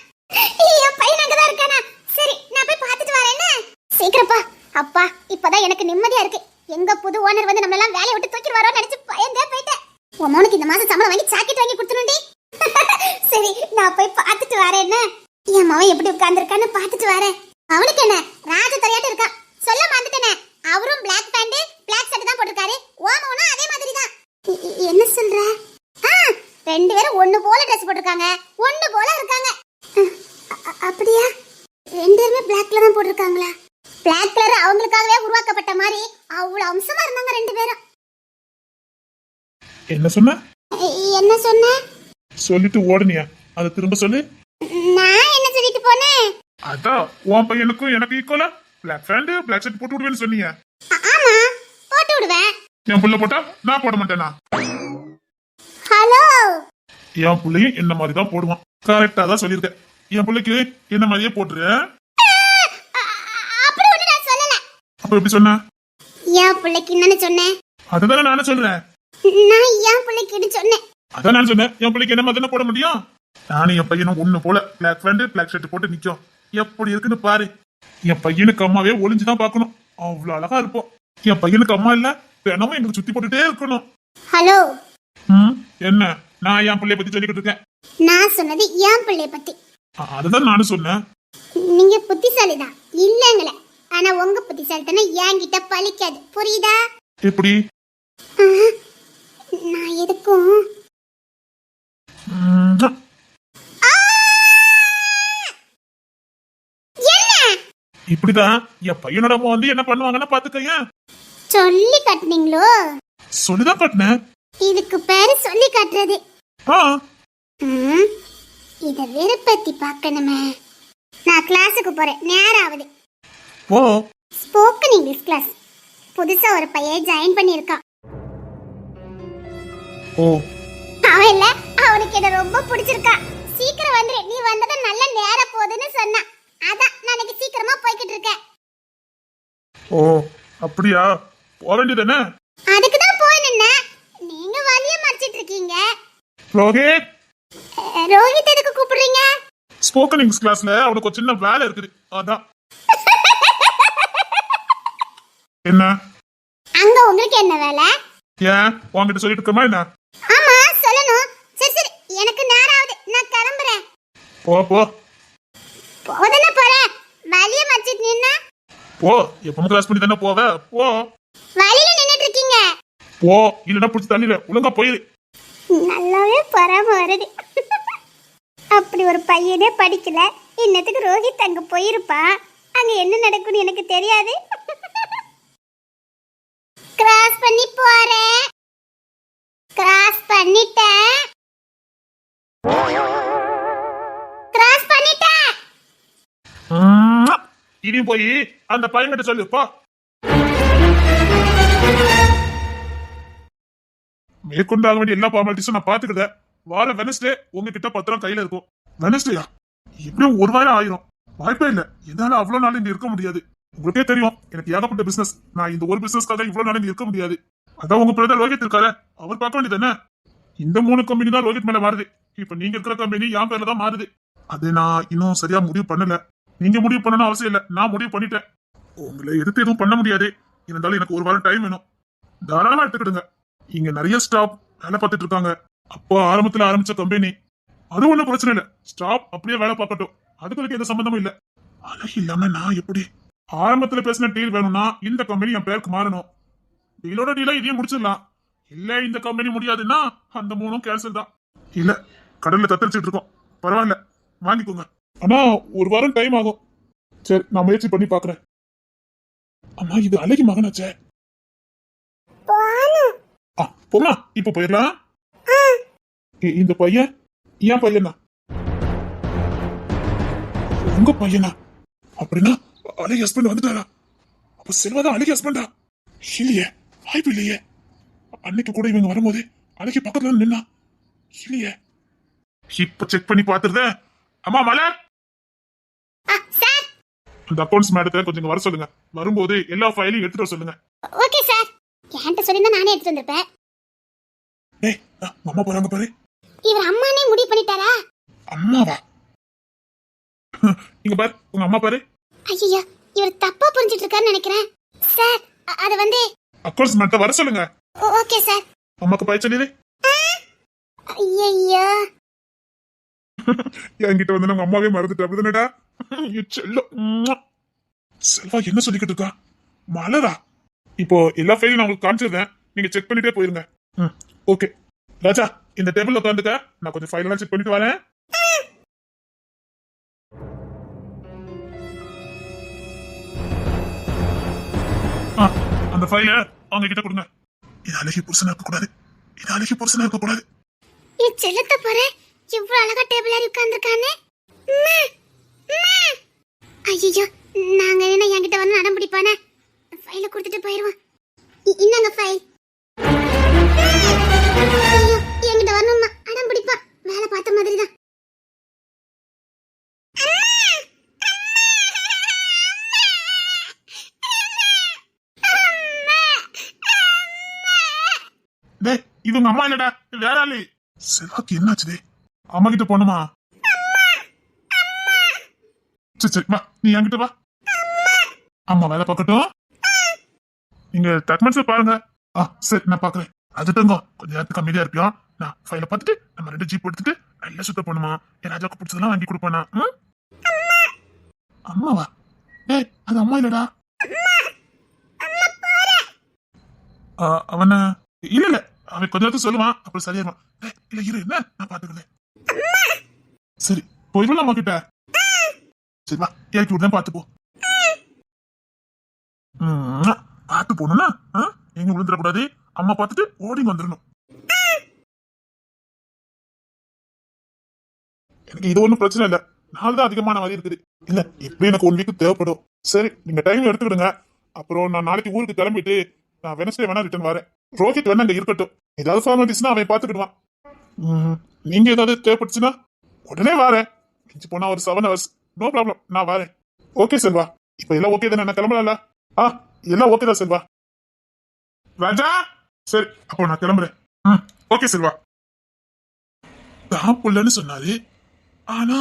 என் பையன் அங்கதான் இருக்கானா? சரி, நான் போய் பார்த்துட்டு வரேன்னு. சீக்கிரப்பா. அப்பா, இப்பதான் எனக்கு நிம்மதியா இருக்கு. எங்க புது ஓனர் வந்து நம்மளெல்லாம் வேலையை விட்டு தூக்கிடுவாரோ நினைச்சு பயந்தே போயிட்டேன். உன் மவனுக்கு இந்த மாசம் சம்பளம் வாங்கி சாக்கெட் வாங்கி கொடுத்துருண்டி. சரி, நான் போய் பார்த்துட்டு வரேன்னு. என் மவன் எப்படி உட்கார்ந்துருக்கான்னு பார்த்துட்டு வரேன். அவனுக்கு என்ன ராஜ தலையாட்டு இருக்கா? சொல்ல மாந்துட்டேனே, அவரும் பிளாக் பேண்ட் பிளாக் ஷர்ட் தான் போட்டிருக்காரு. ஓமவனும் அதே மாதிரி தான். என்ன சொல்ற? 2 பேரும் ஒண்ணு போல ட்ரெஸ் போட்டிருக்காங்க, ஒண்ணு போல இருக்காங்க. அப்படியா? 2 பேருமே பிளாக்ல தான் போட்டிருக்காங்களா? பிளாக் கலர் அவங்களுக்காகவே உருவாக்கப்பட்ட மாதிரி அவ்வளவு அம்சமா இருந்தாங்க 2 பேரும். என்ன சொன்ன? என்ன சொன்ன? சொல்லிட்டு ஓடுனியா? அதை திரும்ப சொல்லு. நான் என்ன சொல்லிட்டு போனேன்? அதான் உன் பையனுக்கும் எனக்கு ஈக்குவலா பிளாக் பேண்ட் பிளாக் ஷர்ட் போட்டு விடுவேன்னு சொன்னீங்க. ஆமா, போட்டு விடுவேன். என் புள்ள போட்டா நான் போட மாட்டேனா? ஹலோ, என் புள்ளையும் என்ன மாதிரி தான் போடுவான். கரெக்டா தான் சொல்லியிருக்கேன். என் பிள்ளைக்கு என்ன மாதிரியே போட்டுரு. அப்படி ஒண்ணு நான் சொல்லல. அப்ப எப்படி சொன்ன? என் பிள்ளைக்கு என்னன்னு சொன்னேன்? அதுதானே நானும் சொல்றேன். நான் என் பிள்ளைக்கு சொன்னேன். அதான் நான் சொன்னேன், என் பிள்ளைக்கு என்ன மாதிரி போட முடியும். நானும் என் பையனும் ஒண்ணு போல பிளாக் பேண்ட் பிளாக் ஷர்ட் போட்டு நிக்கும். எப்படி இருக்குன்னு பாரு. என் பையனுக்கு அம்மாவே ஒளிஞ்சுதான் பாக்கணும். அவ்வளவு அழகா இருப்போம். என் பையனுக்கு அம்மா இல்ல, தினமும் எங்களுக்கு சுத்தி போட்டுட்டே இருக்கணும். ஹலோ. என்ன? நான் என் பிள்ளைய பத்தி சொல்லிக்கிட்டு இருக்கேன். நான் சொன்னது என் பிள்ளைய பத்தி. அதுதான் நானும் சொன்னேன். நீங்க புத்திசாலிதான் இல்லங்கல, ஆனா உங்க புத்திசாலித்தனம் என்கிட்ட பலிக்காது, புரியுதா? எப்படி? நான் எதுக்கும் இப்படிதான் என் பையனோட அம்மா வந்து என்ன பண்ணுவாங்கன்னு பாத்துக்கங்க. சொல்லி காட்டுனீங்களோ? சொல்லிதான் காட்டினேன். இதுக்கு பேரு சொல்லி காட்டுறது. இத விருப்பத்தி பார்க்கணுமே. நான் கிளாஸுக்கு போறேன், நேரம் ஆகுது. ஓ, ஸ்போக்கன் இங்கிலீஷ் கிளாஸ். புதுசா ஒரு பையன் ஜாயின் பண்ணிருக்கான். ஓ அவன் இல்ல, அவனுக்கு என்ன ரொம்ப பிடிச்சிருக்கா. சீக்கிரம் வந்துரு, நீ வந்தத நல்ல நேரம் போகுதுன்னு சொன்னா. அதான் நான் இன்னைக்கு சீக்கிரமா போய்கிட்டு இருக்கேன். ஓ அப்படியா? போக வேண்டியதானே? அதுக்கு தான் போய் நின்னேன். நீங்க வலிய மறைச்சிட்டு இருக்கீங்க. ரோஹித், ரோஹித் எதுக்கு கூப்பிடுறீங்க? ஸ்போக்கன் இங்கிலீஷ் கிளாஸ்ல அவனுக்கு ஒரு சின்ன வேலை இருக்குது, அதான். என்ன அங்க உங்களுக்கு என்ன வேலை? ஏன் உன்கிட்ட சொல்லிட்டு இருக்கமா என்ன? ஆமா சொல்லணும். சரி சரி, எனக்கு நேரம் ஆகுது, நான் கிளம்புறேன். போ போ போதன போறேன். வலிய மறைச்சிட்டு நின்னா போ, எப்பவும் கிளாஸ் பண்ணி தானே போவ, போ வலியில நின்னுட்டு இருக்கீங்க. போ, இல்லைன்னா பிடிச்சி தள்ளில ஒழுங்கா போயிரு. நல்லாவே பராம வருது. அப்படி ஒரு பையனே படிக்கல, இன்னத்துக்கு ரோஹித் அங்க போயிருப்பா. அங்க என்ன நடக்கும்னு எனக்கு தெரியாது. கிராஸ் பண்ணி போறேன். கிராஸ் பண்ணிட்டேன். கிராஸ் பண்ணிட்டேன். இனியும் போய் அந்த பையன்கிட்ட சொல்லு, போ. மேற்கொண்டு ஆக வேண்டிய எல்லா ஃபார்மாலிட்டிஸும் நான் பாத்துக்கிட்டேன். வார வெனஸ்டே உங்ககிட்ட பத்திரம் கையில இருக்கும். வெனஸ்டேயா? எப்படியும் ஒரு வாரம் ஆயிரும். வாய்ப்பே இல்ல. என்னால அவ்வளவு நாள் இங்க இருக்க முடியாது. உங்களுக்கே தெரியும், எனக்கு ஏகப்பட்ட பிசினஸ். நான் இந்த ஒரு பிசினஸ்க்காக இவ்வளவு நாள் இங்க இருக்க முடியாது. அதான் உங்க பிரதர் ரோஹித் இருக்காரு, அவர் பார்க்க வேண்டியது. இந்த 3 கம்பெனி தான் ரோஹித் மேல மாறுது. இப்ப நீங்க இருக்கிற கம்பெனி என் பேர்ல தான் மாறுது. அது நான் இன்னும் சரியா முடிவு பண்ணல. நீங்க முடிவு பண்ணணும் அவசியம் இல்ல, நான் முடிவு பண்ணிட்டேன். உங்களை எடுத்து எதுவும் பண்ண முடியாது. இருந்தாலும் எனக்கு ஒரு வாரம் டைம் வேணும். தாராளமா எடுத்துக்கிடுங்க. இங்க நிறைய ஸ்டாஃப் வேலை பார்த்துட்டு இருக்காங்க. அப்போ ஆரம்பத்துல ஆரம்பிச்ச கம்பெனி, அது ஒண்ணும் பிரச்சனை இல்ல. ஸ்டாஃப் அப்படியே வேலை பார்க்கட்டும், அதுக்கு எந்த சம்பந்தமும் இல்ல. அழகு இல்லாம நான் எப்படி? ஆரம்பத்துல பேசின டீல் வேணும்னா இந்த கம்பெனி என் பேருக்கு மாறணும். டீலோட டீலா இதையும் முடிச்சிடலாம். இல்ல இந்த கம்பெனி முடியாதுன்னா அந்த 3 கேன்சல் தான். இல்ல கடல்ல தத்தரிச்சிட்டு இருக்கோம். பரவாயில்ல, வாங்கிக்கோங்க. ஆனா ஒரு வாரம் டைம் ஆகும். சரி, நான் முயற்சி பண்ணி பாக்குறேன். அம்மா, இது அழகி மகனாச்சே. போமா, இப்ப போயிடலாம். இந்த பையன் ஏன் பையனா? உங்க பையனா? அப்படின்னா அழகி ஹஸ்பண்ட் வந்துட்டாரா? அப்ப செல்வாதான் அழகி ஹஸ்பண்டா? இல்லையே, வாய்ப்பு இல்லையே. அன்னைக்கு கூட இவங்க வரும்போது அழகி பக்கத்துல நின்னா. இல்லையே. இப்ப செக் பண்ணி பாத்துருத. அம்மா மலர், அந்த அக்கௌண்ட்ஸ் மேடத்தை கொஞ்சம் வர சொல்லுங்க. வரும்போது எல்லா ஃபைலையும் எடுத்துட்டு வர சொல்லுங்க. Okay sir. என்கிட்ட சொல்லிருந்தா நானே எடுத்துட்டு வந்திருப்பேன். ஏய், அம்மா போறாங்க பாரு. இவர் அம்மானே முடிவு பண்ணிட்டாரா? அம்மாவா? இங்க பாரு, உங்க அம்மா பாரு. ஐயோ, இவர் தப்பா புரிஞ்சிட்டு இருக்காருன்னு நினைக்கிறேன். சார், அது வந்து அக்கௌண்ட்ஸ் மேடத்தை வர சொல்லுங்க. Okay sir. அம்மாக்கு பாய் சொல்லிடு. ஐயோ, என்கிட்ட வந்து உங்க அம்மாவே மறந்துட்டு அப்படிதானடா? செல்வா என்ன சொல்லிக்கிட்டு இருக்கா? மலரா? இப்போ எல்லா ஃபைலையும் நான் உங்களுக்கு காமிச்சிருந்தேன், நீங்க செக் பண்ணிட்டே போயிருங்க. ஓகே ராஜா, இந்த டேபிள்ல உட்காந்துக்க, நான் கொஞ்சம் ஃபைல் எல்லாம் செக் பண்ணிட்டு வரேன். அந்த ஃபைல அவங்க கிட்ட கொடுங்க. இது அழகி புருஷனா இருக்க கூடாது. இது அழகி புருஷனா இருக்க கூடாது. என் செல்லத்தை பாரு, இவ்வளவு அழகா டேபிள் ஏறி உட்கார்ந்துருக்கானே. ஐயோ, நாங்க என்ன என்கிட்ட வந்து அடம் பிடிப்பானே. ஃபைல கொடுத்துட்டு போயிருவான். இன்னங்க ஃபைல். ஐயோ, என்கிட்ட வரணுமா? அடம் பிடிப்பான். வேலை பார்த்த மாதிரி தான். டேய், இது உங்க அம்மா இல்லடா, வேற ஆளு. செல்வாக்கு என்னாச்சு? அம்மா கிட்ட போணுமா? சரி சரி, வா, நீ என்கிட்ட வா. அம்மா வேலை பார்க்கட்டும். நீங்க டாக்குமெண்ட்ஸ்ல பாருங்க. சரி, நான் பாக்குறேன். அது தங்க கொஞ்ச நேரத்துக்கு அமைதியா இருப்பியா? நான் ஃபைல பார்த்துட்டு நம்ம 2 ஜீப் எடுத்துட்டு நல்லா சுத்த பண்ணுமா. என் ராஜாக்கு பிடிச்சதெல்லாம் வாங்கி கொடுப்பானா? அம்மாவா? டேய், அது அம்மா இல்லடா. அவன இல்ல இல்ல, அவன் கொஞ்ச நேரத்துக்கு சொல்லுவான், அப்புறம் சரியாயிருவான். இல்ல இரு, என்ன நான் பாத்துக்கிறேன். சரி, போயிடலாம் அம்மா கிட்ட. சரி வா, இறக்கி விடுறேன், பாத்து போ. பாத்து போகணும்னா எங்க விழுந்துடக்கூடாது. அம்மா பார்த்துட்டு ஓடி வந்துடணும். எனக்கு இது ஒன்றும் பிரச்சனை இல்லை. நாள் தான் அதிகமான வரி இருக்குது. இல்ல இப்படி எனக்கு 1 வீக் தேவைப்படும். சரி, நீங்க டைம் எடுத்துக்கிடுங்க. அப்புறம் நான் நாளைக்கு ஊருக்கு கிளம்பிட்டு நான் வெனஸ்டே வேணா ரிட்டர்ன் வரேன். ரோஹித் வேணா அங்க இருக்கட்டும். ஏதாவது ஃபார்மாலிட்டிஸ்னா அவன் பாத்துக்கிடுவான். நீங்க ஏதாவது தேவைப்பட்டுச்சுன்னா உடனே வரேன். மிஞ்சி போனா ஒரு 7 hours. நோ ப்ராப்ளம், நான் வரேன். ஓகே செல்வா, இப்ப எல்லாம் ஓகே தானே? நான் கிளம்பலாம்ல? எல்லாம் ஓகே தான் செல்வா. ராஜா, சரி அப்போ நான் கிளம்புறேன். ஓகே செல்வா. தான் புள்ளன்னு சொன்னாரு, ஆனா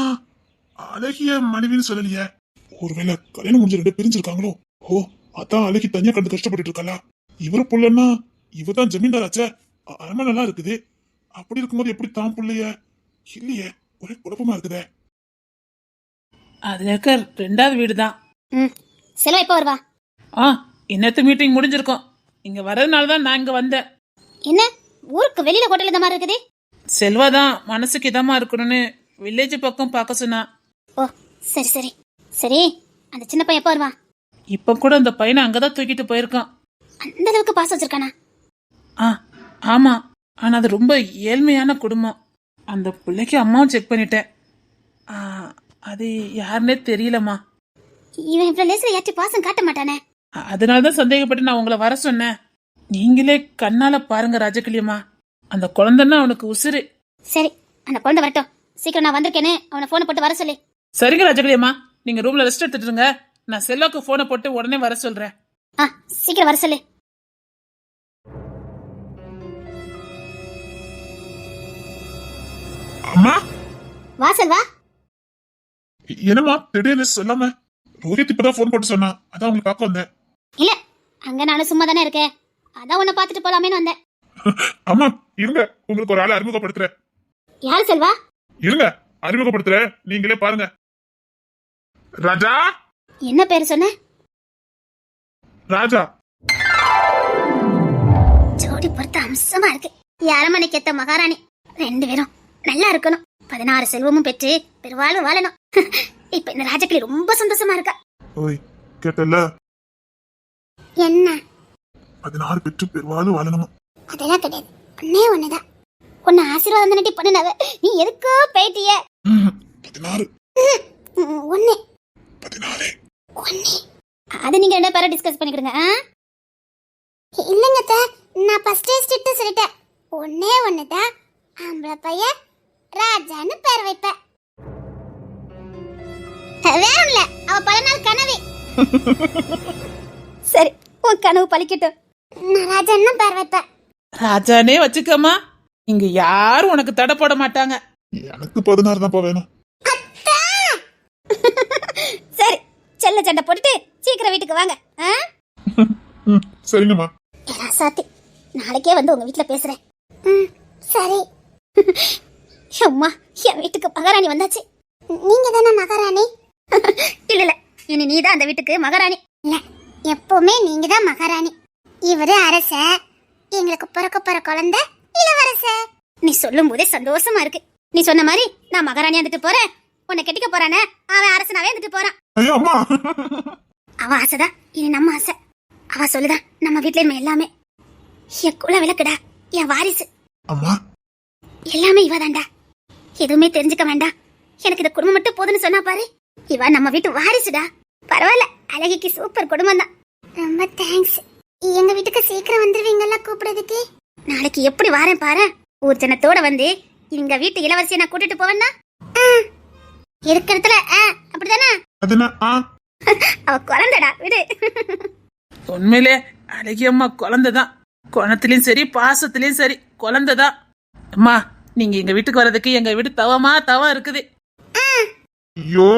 அழகிய மனைவின்னு சொல்லலையே. ஒருவேளை கல்யாணம் முடிஞ்ச 2 பிரிஞ்சிருக்காங்களோ? ஓ, அதான் அழகி தனியா கண்டு கஷ்டப்பட்டு இருக்காளா? இவரு புள்ளன்னா இவதான் ஜமீன்தாராச்சே. அரம நல்லா இருக்குது. அப்படி இருக்கும்போது எப்படி தான் புள்ளைய? இல்லையே, ஒரே குழப்பமா இருக்குதே. அதுல இருக்க 2வது வீடு தான். செல்வா எப்போ வருவா? இன்னத்து மீட்டிங் முடிஞ்சிருக்கோம். இங்க வர்றதுனால தான் நான் இங்க வந்தேன். என்ன ஊருக்கு வெளியில ஹோட்டல் இந்த மாதிரி இருக்குது? செல்வா தான் மனசுக்கு இதமா இருக்கணும்னு வில்லேஜ் பக்கம் பார்க்க சொன்னா. ஓ சரி சரி சரி. அந்த சின்ன பையன் எப்போ வருவா? இப்ப கூட அந்த பையனை அங்கதான் தூக்கிட்டு போயிருக்கான். அந்த அளவுக்கு பாசம் வச்சிருக்கானா? ஆமா, ஆனா அது ரொம்ப ஏழ்மையான குடும்பம். அந்த பிள்ளைக்கு அம்மாவும் செக் பண்ணிட்டேன். அது யாருன்னே தெரியலம்மா. இவன் இவ்வளவு லேசில யார்ட்டி பாசம் காட்ட மாட்டானே. அதனாலதான் சந்தேகப்பட்டு நான் உங்களை வர சொன்னேன். நீங்களே கண்ணால பாருங்க ராஜகிளியம்மா, அந்த குழந்தைன்னா அவனுக்கு உசுறு. சரி, அந்த குழந்தை வரட்டும். சீக்கிரம் நான் வந்திருக்கேன்னு அவனை போனை போட்டு வர சொல்லி. சரிங்க ராஜகிளியம்மா, நீங்க ரூம்ல ரெஸ்ட் எடுத்துட்டு இருங்க. நான் செல்வாக்கு போனை போட்டு உடனே வர சொல்றேன். சீக்கிரம் வர சொல்லு. அம்மா, வா செல்வா. என்னம்மா திடீர்னு சொல்லாம? ரோஹித் இப்பதான் போன் போட்டு சொன்னா, அதான் உங்களுக்கு பார்க்க வந்தேன். இல்ல, அங்க நானும் சும்மா தானே இருக்கேன், அதான் உன்னை பாத்துட்டு போலாமேன்னு வந்தேன். அம்மா இருங்க, உங்களுக்கு ஒரு ஆளை அறிமுகப்படுத்துறேன். யாரு செல்வா? இருங்க, அறிமுகப்படுத்துறேன், நீங்களே பாருங்க. ராஜா. என்ன பேரு சொன்ன? ராஜா. ஜோடி பொறுத்த அம்சமா இருக்கு. அரண்மனைக்கு ஏத்த மகாராணி 2 பேரும் நல்லா இருக்கணும். 16 செல்வமும் பெற்று பெருவாளும் வாழணும். இப்ப இந்த ராஜகிளி ரொம்ப சந்தோஷமா இருக்கா. ஓய், கேட்டல? என்ன? 16 பெற்று பெருவாளும் வாழணுமா? அதெல்லாம் கிடையாது, ஒன்னே ஒண்ணுதான். உன்னை ஆசீர்வாதம் தானே பண்ணுனவ, நீ எதுக்கோ போயிட்டிய. 16 ஒண்ணே 14 ஒண்ணே. அது நீங்க 2 பேரும் டிஸ்கஸ் பண்ணிக்கிடுங்க. இல்லங்க அத்தை, நான் ஃபர்ஸ்ட் ஸ்ட்ரிக்ட் சொல்லிட்டேன். ஒண்ணே ஒண்ணுதான், ஆம்பளை பையன் ராஜான்னு பேர் வைப்பேன். வேற இல்ல, அவ பல நாள் கனவு. சரி, உன் கனவு பலிக்கட்டும். நான் ராஜான்னு பேர் வைப்பேன். ராஜானே வச்சுக்கம்மா, இங்க யாரும் உனக்கு தடை போட மாட்டாங்க. எனக்கு 16 தான் வேணும். சரி, செல்ல சண்டை போட்டுட்டு சீக்கிரம் வீட்டுக்கு வாங்க. சரிங்கம்மா. சாத்தி, நாளைக்கே வந்து உங்க வீட்டுல பேசுறேன். சரி. அம்மா, என் வீட்டுக்கு மகாராணி வந்தாச்சு. நீங்க தானே மகாராணி? இல்ல இல்ல, இனி நீதான் அந்த வீட்டுக்கு மகாராணி. இல்ல, எப்பவுமே நீங்க தான் மகாராணி. இவரு அரச, எங்களுக்கு பிறக்க போற குழந்தை இளவரச. நீ சொல்லும் போதே சந்தோஷமா இருக்கு. நீ சொன்ன மாதிரி நான் மகாராணியா வந்துட்டு போறேன். உன்னை கெட்டிக்க போறானே, அவன் அரசனாவே வந்துட்டு போறான். அவ ஆசைதான் இனி நம்ம ஆசை. அவ சொல்லுதான் நம்ம வீட்டுல இருந்த எல்லாமே. என் குல விளக்குடா, என் வாரிசு. அம்மா, எல்லாமே இவதான்டா. எதுவுமே தெரிஞ்சுக்க வேண்டாம், எனக்கு இந்த குடும்பம் மட்டும் போதுன்னு சொன்னா பாரு. இவ நம்ம வீட்டு வாரிசுடா. பரவாயில்ல, அழகிக்கு சூப்பர் குடும்பம் தான். ரொம்ப தேங்க்ஸ். எங்க வீட்டுக்கு சீக்கிரம் வந்துருவீங்களா கூப்பிடுறதுக்கு? நாளைக்கு எப்படி வாரேன் பாரு. ஊர் ஜனத்தோட வந்து எங்க வீட்டு இளவரசியை நான் கூட்டிட்டு போவேன்னா இருக்கிறதுல அப்படிதானே? அவ குழந்தைடா, விடு. உண்மையிலே அழகியம்மா குழந்தைதான். குணத்திலயும் சரி, பாசத்திலயும் சரி, குழந்தைதான். அம்மா, நீங்க எங்க வீட்டுக்கு வர்றதுக்கு எங்க வீடு தவம் இருக்குது. ஐயோ.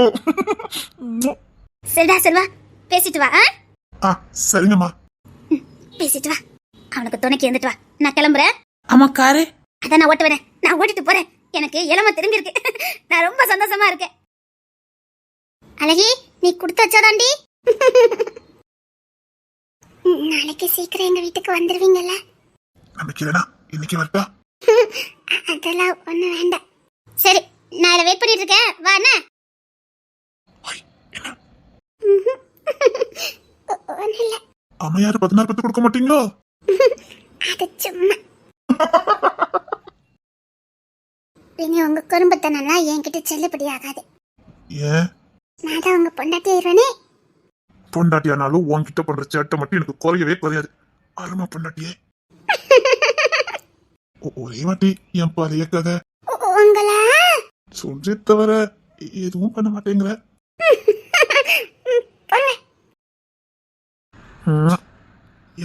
சரிடா செல்வா, பேசிட்டு வா. சரிங்கம்மா. பேசிட்டு வா, அவனுக்கு துணைக்கு இருந்துட்டு வா. நான் கிளம்புறேன். ஆமா, காரு அதான் நான் ஓட்ட வரேன். நான் ஓட்டிட்டு போறேன். எனக்கு இளம திரும்பிருக்கு. நான் ரொம்ப சந்தோஷமா இருக்கேன். அழகி, நீ கொடுத்து வச்சாதாண்டி. நாளைக்கு சீக்கிரம் எங்க வீட்டுக்கு வந்துருவீங்கல்ல? நமக்கு இல்லனா இன்னைக்கு வரட்டா? அதெல்லாம் ஒண்ணு வேண்டாம். சரி, நான் இத வெயிட் பண்ணிட்டு இருக்கேன். வா அண்ணா. ஒண்ணுல்ல. அம்மையார் 16 பத்து கொடுக்க மாட்டீங்களோ? அது சும்மா. இனி உங்க குடும்பத்தனெல்லாம் என்கிட்ட செல்லுபடி ஆகாது. ஏன்? நான் தான் உங்க பொண்டாட்டி ஆயிடுவேனே. பொண்டாட்டியானாலும் உன்கிட்ட பண்ற சேட்டை மட்டும் எனக்கு குறையவே குறையாது. அருமா பொண்டாட்டியே. ஒரே வாட்டி என் பழைய கதை உங்களா சொல்றே தவிர எதுவும் பண்ண மாட்டேங்கிற.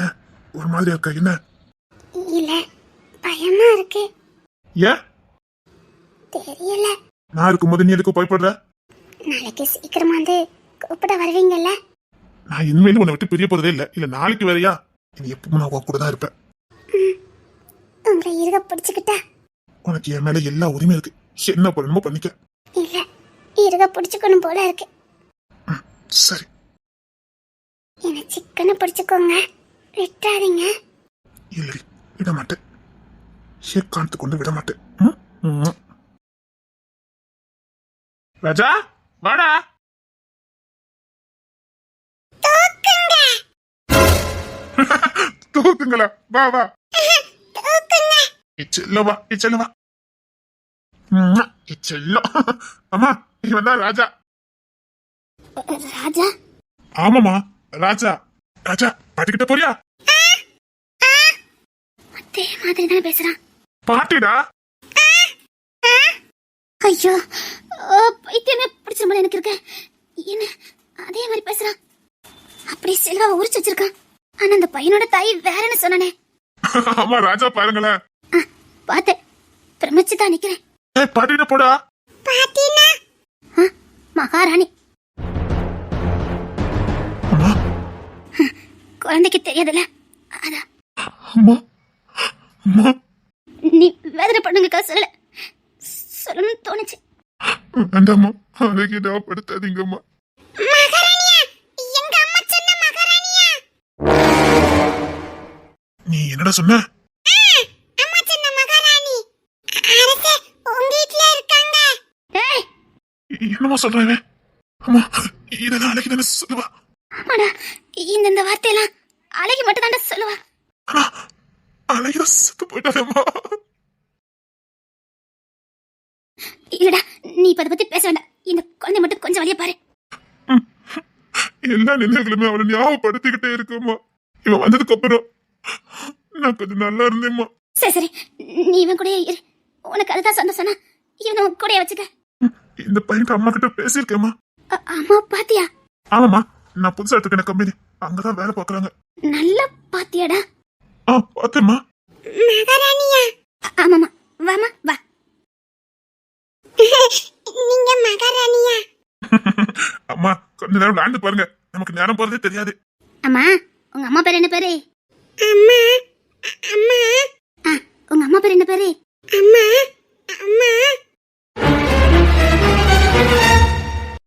ஏன் ஒரு மாதிரி இருக்க? என்ன? இல்ல, பயமா இருக்கு. ஏன்? தெரியல. நான் இருக்கும்போது நீ எதுக்கு பயப்படுற? நாளைக்கு சீக்கிரமா வந்து கூப்பிட வருவீங்கல்ல? நான் இனிமேலும் உன்னை விட்டு பிரிய போறதே இல்ல. இல்ல நாளைக்கு வேறையா? நீ எப்பவும் நான் உன் கூட தான் இருப்பேன். உங்களை இருக பிடிச்சுக்கிட்டா? உனக்கு என் மேல எல்லா உரிமையும் இருக்கு. என்ன பண்ணணுமோ பண்ணிக்க. இல்ல, இருக பிடிச்சுக்கணும் போல இருக்கு. சரி. என்ன சிக்கன பிடிச்சுக்கோங்க, விட்டாதீங்க. இல்லடி, விட மாட்டேன். ஏக்காந்து கொண்டு விட மாட்டேன். ராஜா வாடா. தூக்குங்களா? வா வா. இச்செல்லவா இச்செல்லவா. இச்செல்லம். அம்மா இவன் தான் ராஜா. ராஜா? ஆமாமா ராஜா. ராஜா பாட்டிக்கிட்ட போறியா? அதே மாதிரி தான் பேசுறான். பாட்டிடா. ஐயோ, பைத்தியமே பிடிச்ச மாதிரி எனக்கு இருக்கு. என்ன அதே மாதிரி பேசுறான்? அப்படியே செல்வாவை உரிச்சு வச்சிருக்கான். ஆனா அந்த பையனோட தாய் வேறன்னு சொன்னானே. ஆமா ராஜா பாருங்களேன். பார்த்தேன், பிரமிச்சு தான் நிக்கிறேன். பாட்டிட்ட போடா. பாட்டினா மகாராணி. அம்மா குழந்தைக்கு தெரியாதுல்ல, அதான். அம்மா அம்மா நீ வேதனை பண்ணுங்கக்கா சொல்லல, சொல்லணும்னு தோணுச்சு. வேண்டாம்மா, அழகிடா படுத்தாதீங்கம்மா. நீ என்னடா சொன்ன? என்னமா சொல்றேன்? அம்மா இதெல்லாம் அழகி தானே சொல்லுவா. ஆமாடா, இந்த வார்த்தையெல்லாம் அழகி மட்டும் தாண்டா சொல்லுவா. ஆனா அழகிதான் செத்து போயிட்டாரேம்மா. இல்லடா, நீ இப்ப அதை பத்தி பேச வேண்டாம். இந்த குழந்தை மட்டும் கொஞ்சம் வழிய பாரு. எல்லா நினைவுகளுமே அவளை ஞாபகப்படுத்திக்கிட்டே இருக்குமா. இவன் வந்ததுக்கு அப்புறம் நான் கொஞ்சம் நல்லா இருந்தேம்மா. சரி சரி, நீ இவன் கூட இரு. உனக்கு அதுதான் சந்தோஷம்னா இவனை கூட வச்சுக்க. இந்த பையன் அம்மா கிட்ட பேசியிருக்கேம்மா. அம்மா பாத்தியா? ஆமாமா, நான் புதுசா எடுத்துக்கின கம்பெனி அங்கதான் வேலை பாக்குறாங்க. நல்லா பாத்தியாடா? பாத்தேம்மா. மகாராணியா? ஆமாமா, வாமா வா. நீங்க மகாராணியா? அம்மா கொஞ்ச நேரம் விளையாண்டு பாருங்க, நமக்கு நேரம் போறதே தெரியாது. அம்மா, உங்க அம்மா பேர் என்ன பேரு? அம்மா. அம்மா. உங்க அம்மா பேர் என்ன பேரு? அம்மா.